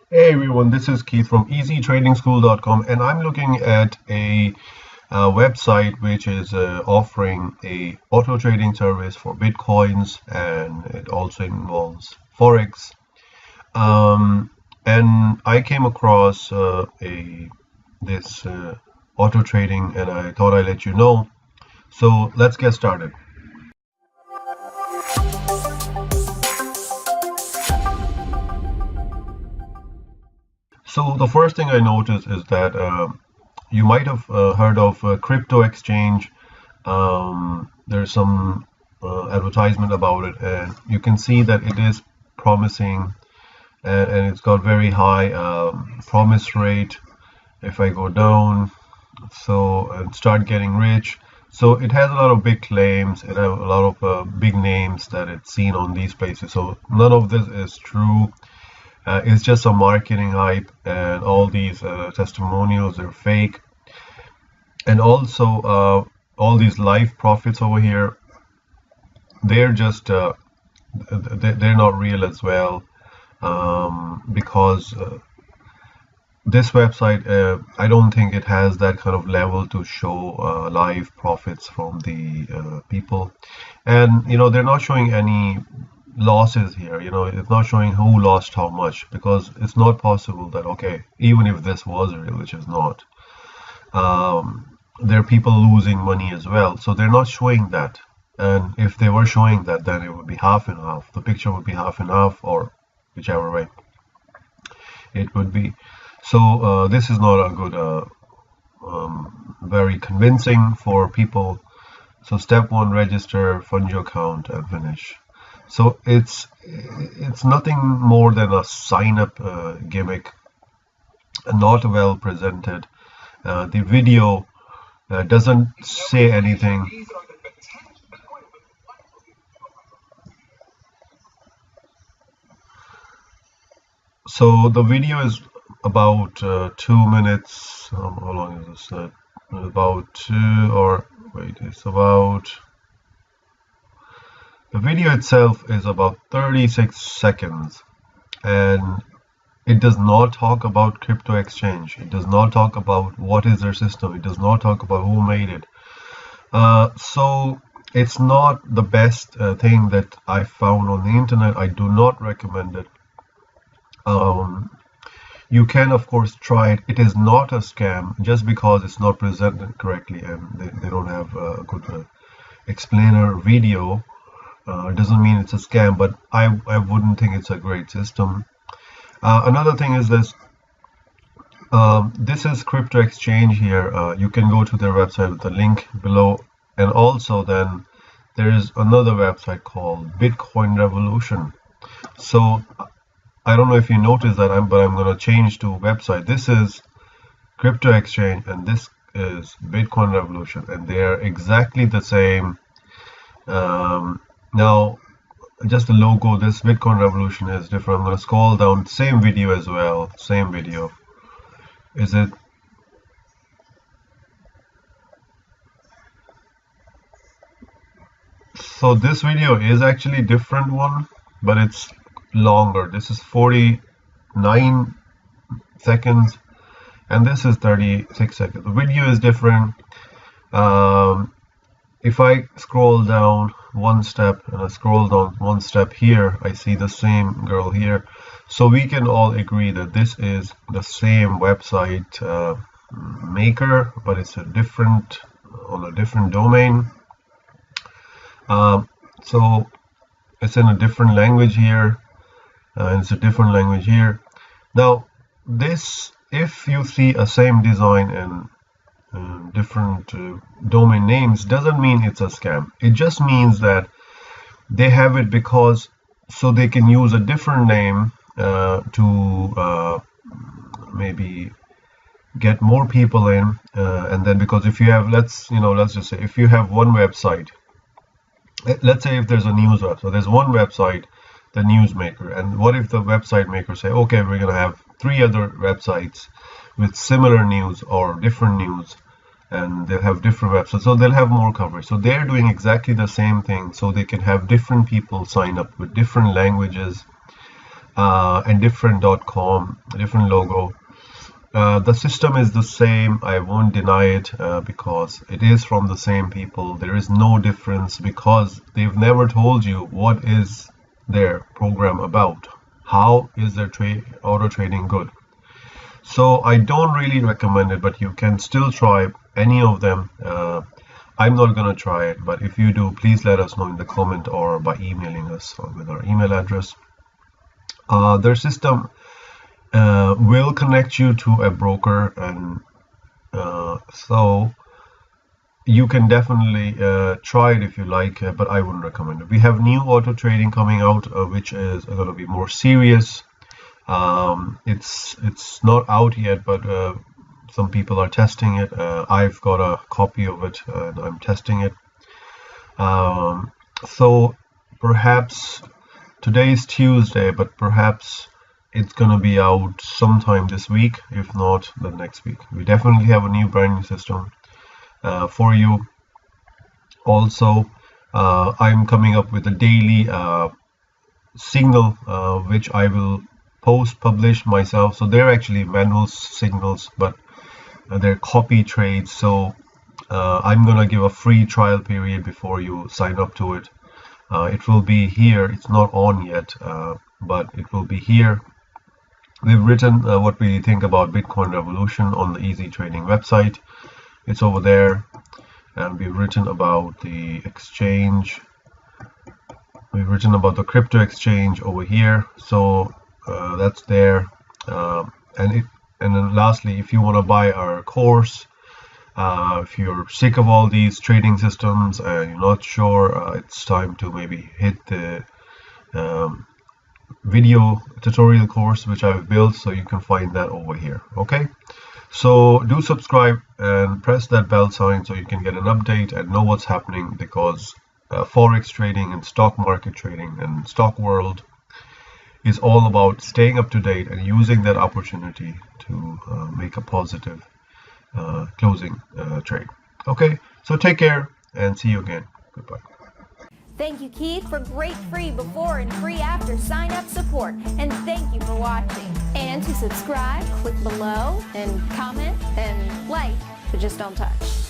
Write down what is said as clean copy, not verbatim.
Hey everyone, this is Keith from easytradingschool.com, and I'm looking at a website which is offering a auto trading service for bitcoins, and it also involves Forex. And I came across this auto trading, and I thought I'd let you know. So let's get started. So the first thing I noticed is that you might have heard of crypto exchange. There's some advertisement about it, and you can see that it is promising, and it's got very high promise rate. If I go down, and start getting rich, so it has a lot of big claims. It has a lot of big names that it's seen on these places. So none of this is true. It's just a marketing hype, and all these testimonials are fake. And also, all these live profits over here, they're just they're not real as well, because this website, I don't think it has that kind of level to show live profits from the people. And they're not showing any losses here. It's not showing who lost how much, because it's not possible that, okay, even if this was real, which is not, there are people losing money as well, so they're not showing that. And if they were showing that, then it would be half and half. The picture would be half and half, or whichever way it would be. So this is not a good very convincing for people. So step one, register, fund your account, and finish. So it's nothing more than a sign-up gimmick, not well presented. The video doesn't say anything. So the video is about 2 minutes. How long is this? About two, or wait, it's about. The video itself is about 36 seconds, and it does not talk about crypto exchange. It does not talk about what is their system. It does not talk about who made it. So it's not the best thing that I found on the internet. I do not recommend it. You can, of course, try it. It is not a scam. Just because it's not presented correctly and they don't have a good explainer video, doesn't mean it's a scam, but I wouldn't think it's a great system. Another thing is this. This is crypto exchange here. You can go to their website with the link below, and also then there is another website called Bitcoin Revolution. So I don't know if you noticed that, but I'm going to change to website. This is crypto exchange, and this is Bitcoin Revolution, and they are exactly the same. Now, just the logo, this Bitcoin Revolution is different. I'm going to scroll down. Same video as well. Same video. Is it? So this video is actually different one, but it's longer. This is 49 seconds, and this is 36 seconds. The video is different. If I scroll down one step and I scroll down one step here, I see the same girl here. So we can all agree that this is the same website maker, but it's on a different domain. So it's in a different language here, and it's a different language here. Now, this, if you see a same design and different domain names, doesn't mean it's a scam. It just means that they have it because so they can use a different name to maybe get more people in, and then because if you have, let's just say if you have one website, let's say if there's a news website, so there's one website, the news maker, and what if the website maker say, okay, we're going to have 3 other websites with similar news or different news, and they'll have different websites, so they'll have more coverage. So they're doing exactly the same thing, so they can have different people sign up with different languages, and different .com, different logo. The system is the same. I won't deny it because it is from the same people. There is no difference because they've never told you what is their program about. How is their auto trading good? So I don't really recommend it, but you can still try any of them. I'm not gonna try it, but if you do, please let us know in the comment or by emailing us with our email address. Their system will connect you to a broker, and so you can definitely try it if you like, but I wouldn't recommend it. We have new auto trading coming out, which is going to be more serious. It's not out yet, but some people are testing it. I've got a copy of it and I'm testing it. So perhaps today is Tuesday, but perhaps it's gonna be out sometime this week, if not the next week. We definitely have a new brand new system for you. Also, I'm coming up with a daily signal which I will publish myself. So they're actually manual signals, but they're copy trades. So I'm gonna give a free trial period before you sign up to it. It will be here. It's not on yet, but it will be here. We've written what we think about Bitcoin revolution on the Easy Trading website. It's over there. And we've written about the exchange. We've written about the crypto exchange over here. So that's there. And then lastly, if you want to buy our course, if you're sick of all these trading systems and you're not sure, it's time to maybe hit the video tutorial course which I've built, so you can find that over here. Okay, so do subscribe and press that bell sign so you can get an update and know what's happening, because Forex trading and stock market trading and stock world is all about staying up to date and using that opportunity to make a positive closing trade. Okay, so take care and see you again. Goodbye. Thank you, Keith, for great free before and free after sign-up support. And thank you for watching. And to subscribe, click below and comment and like, but just don't touch.